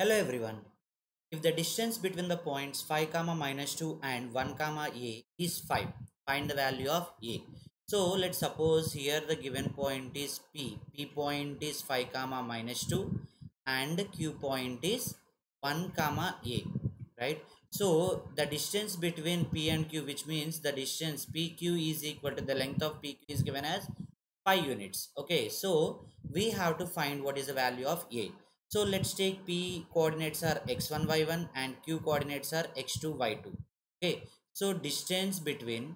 Hello everyone. If the distance between the points 5 comma minus 2 and 1 comma a is 5, find the value of a. So let's suppose here the given point is p. P point is 5 comma minus 2 and q point is 1 comma a, right? So the distance between p and q, which means the distance pq is equal to the length of pq is given as 5 units. Okay, so we have to find what is the value of a. So let's take p coordinates are x1 y1 and q coordinates are x2 y2. Okay, so distance between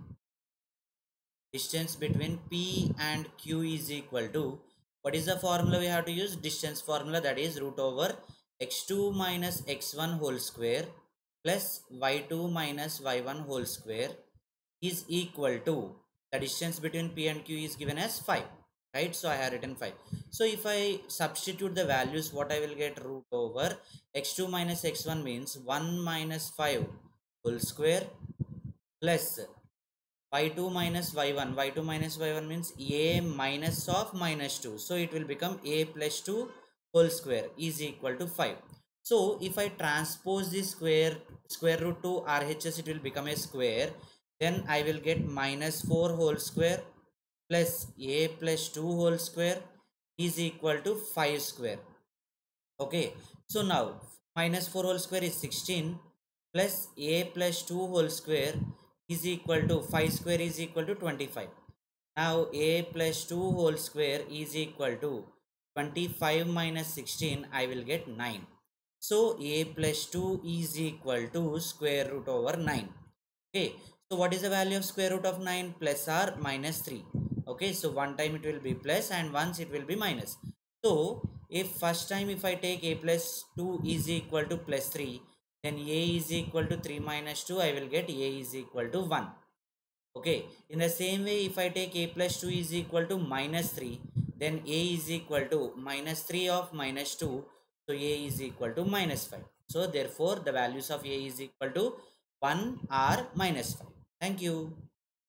p and q is equal to, what is the formula we have to use? Distance formula, that is root over x2 minus x1 whole square plus y2 minus y1 whole square is equal to, the distance between p and q is given as 5, right? So I have written 5. So if I substitute the values, what I will get? Root over x2 minus x1 means 1 minus 5 whole square plus y2 minus y1. Y2 minus y1 means a minus of minus 2, so it will become a plus 2 whole square is equal to 5. So if I transpose this square root to RHS, it will become a square. Then I will get minus 4 whole square plus a plus 2 whole square is equal to 5 square. Okay, so now minus 4 whole square is 16 plus a plus 2 whole square is equal to 5 square is equal to 25. Now a plus 2 whole square is equal to 25 minus 16, I will get 9. So a plus 2 is equal to square root over 9. Okay, so what is the value of square root of 9? Plus or minus 3. Okay, so one time it will be plus and once it will be minus. So if first time if I take a plus 2 is equal to plus 3, then a is equal to 3 minus 2, I will get a is equal to 1. Okay, in the same way, if I take a plus 2 is equal to minus 3, then a is equal to minus 3 of minus 2, so a is equal to minus 5. So therefore the values of a is equal to 1 or minus 5. Thank you.